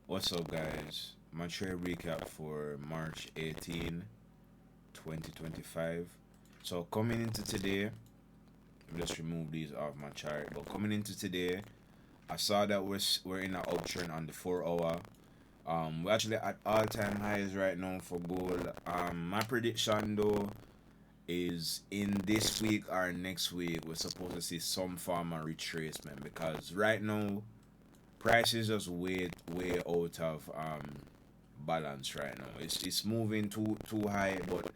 What's up, guys? My trade recap for March 18, 2025. So, coming into today, let me just remove these off my chart. But coming into today, I saw that we're in an uptrend on the 4 hour. We're actually at all-time highs right now for gold. My prediction though is in this week or next week we're supposed to see some form of retracement because right now price is just way out of balance right now. It's moving too high, but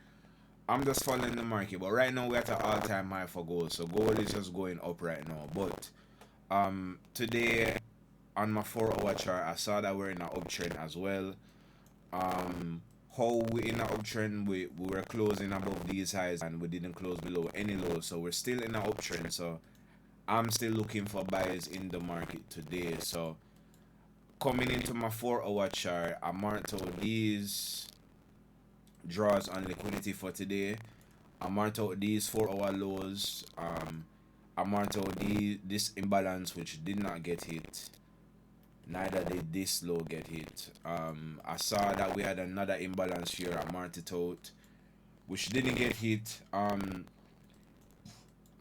I'm just following the market. But right now we're at an all-time high for gold, so gold is just going up right now. But today on my 4 hour chart, I saw that we're in an uptrend as well. How we in an uptrend, we were closing above these highs and we didn't close below any lows, so we're still in an uptrend. So I'm still looking for buys in the market today. So coming into my 4 hour chart, I marked out these draws on liquidity for today. I marked out these 4 hour lows. I marked out this imbalance which did not get hit. Neither did this low get hit. I saw that we had another imbalance here. I marked it out, which didn't get hit.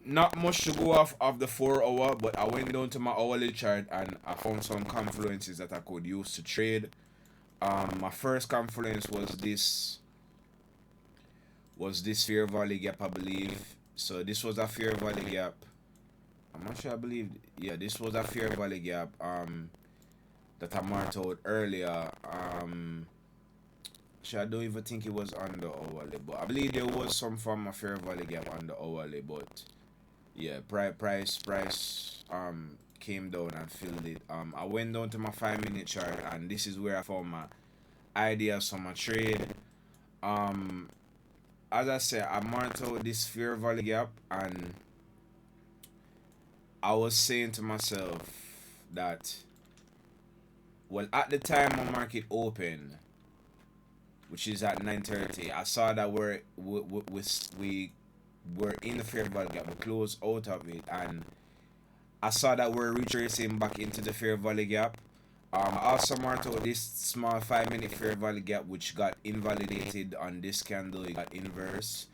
Not much to go off of the 4 hour, but I went down to my hourly chart and I found some confluences that I could use to trade. My first confluence was this fair value gap, I believe. So this was a fair value gap. I'm not sure. I believe, yeah, this was a fair value gap. That I marked out earlier. I don't even think it was on the hourly, but I believe there was some form of fair value gap on the hourly, but yeah, price came down and filled it. I went down to my 5 minute chart and this is where I found my ideas for my trade. As I said, I marked out this fair value gap and I was saying to myself that, well, at the time my market opened, which is at 9:30, I saw that we were in the fair value gap. We closed out of it, and I saw that we're retracing back into the fair value gap. I also marked out this small 5 minute fair value gap, which got invalidated on this candle. It got inverse.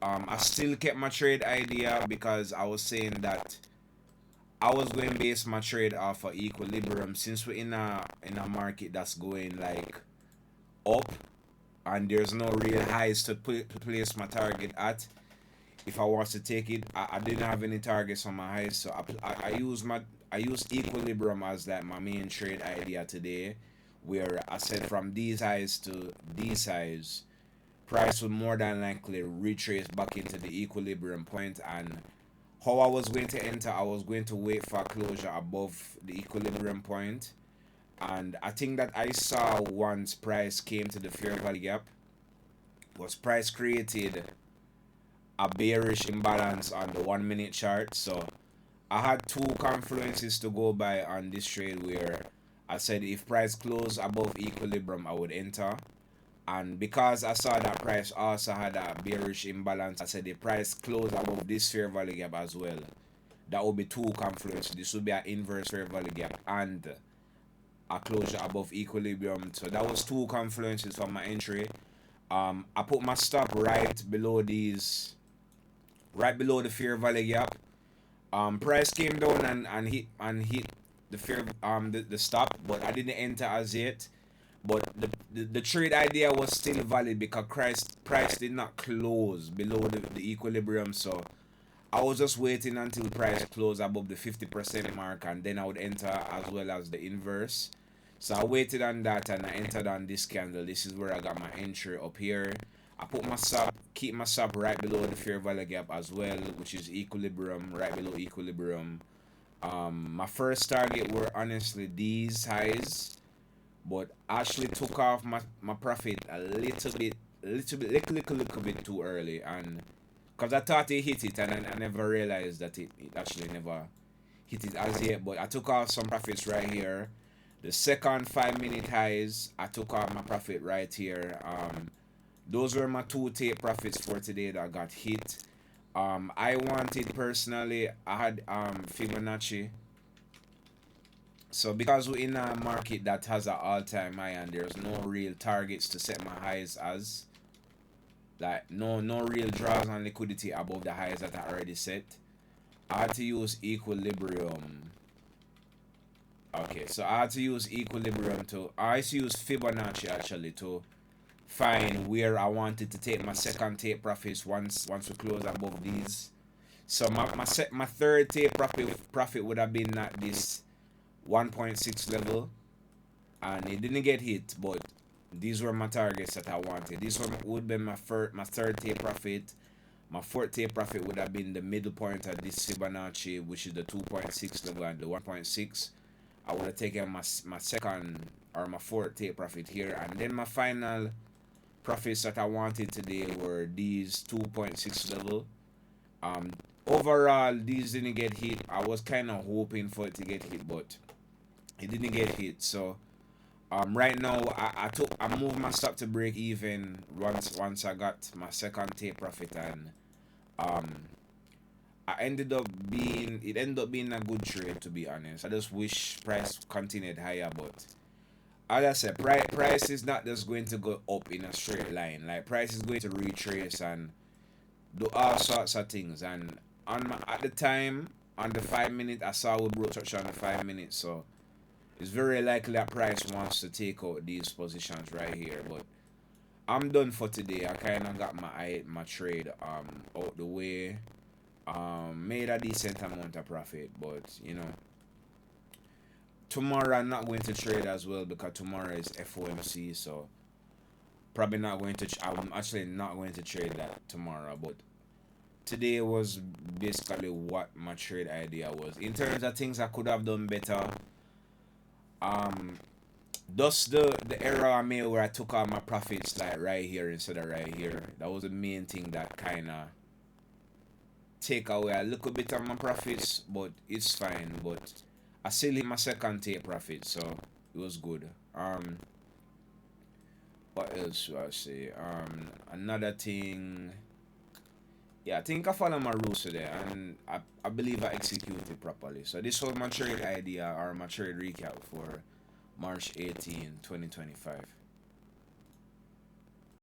I still kept my trade idea because I was saying that I was going to base my trade off of equilibrium since we're in a market that's going like up and there's no real highs to place my target at. If I was to take it, I didn't have any targets on my highs, so I use equilibrium as like my main trade idea today, where I said from these highs to these highs, price would more than likely retrace back into the equilibrium point. And how I was going to enter, I was going to wait for closure above the equilibrium point. And I think that I saw once price came to the fair value gap, was price created a bearish imbalance on the 1 minute chart. So I had two confluences to go by on this trade where I said if price closed above equilibrium, I would enter. And because I saw that price also had a bearish imbalance, I said the price closed above this fair value gap as well. That would be two confluences. This would be an inverse fair value gap and a closure above equilibrium. So that was two confluences for my entry. I put my stop right below the fair value gap. Price came down and hit the stop, but I didn't enter as yet. But the trade idea was still valid because price did not close below the equilibrium. So I was just waiting until price closed above the 50% mark and then I would enter as well as the inverse. So I waited on that and I entered on this candle. This is where I got my entry up here. I put my stop, keep my stop right below the fair value gap as well, which is equilibrium, right below equilibrium. My first target were honestly these highs, but I actually took off my profit a little bit too early, and because I thought it hit it, and I never realized that it actually never hit it as yet. But I took off some profits right here. The second 5 minute highs, I took off my profit right here. Those were my two take profits for today that got hit. I wanted personally, I had Fibonacci So because we're in a market that has an all-time high and there's no real targets to set my highs as, like no real draws on liquidity above the highs that I already set, I had to use equilibrium. Okay, so I had to use equilibrium to I had to use Fibonacci actually to find where I wanted to take my second take profits once we close above these. So my third take profit would have been at this 1.6 level, and it didn't get hit, but these were my targets that I wanted. This one would be my third take profit. My fourth take profit would have been the middle point of this Fibonacci, which is the 2.6 level and the 1.6. I would have taken my second or my fourth take profit here, and then my final profits that I wanted today were these 2.6 level. Um, Overall, these didn't get hit. I was kind of hoping for it to get hit, but it didn't get hit. So right now I moved my stop to break even once I got my second take profit, and um it ended up being a good trade, to be honest. I just wish price continued higher, but as I said, price is not just going to go up in a straight line. Like price is going to retrace and do all sorts of things. And at the time on the 5 minute, I saw we broke touch on the 5 minutes, so it's very likely that price wants to take out these positions right here. But I'm done for today. I kind of got my trade out the way. Made a decent amount of profit, but tomorrow I'm not going to trade as well because tomorrow is FOMC, so probably not going to. I'm actually not going to trade that tomorrow, but today was basically what my trade idea was. In terms of things I could have done better, um, just the error I made where I took all my profits like right here instead of right here. That was the main thing that kind of take away a little bit of my profits, but it's fine. But I still hit my second take profit, so it was good. What else should I say? Another thing. Yeah, I think I follow my rules today, and I believe I executed properly. So this was my trade idea or my trade recap for March 18, 2025.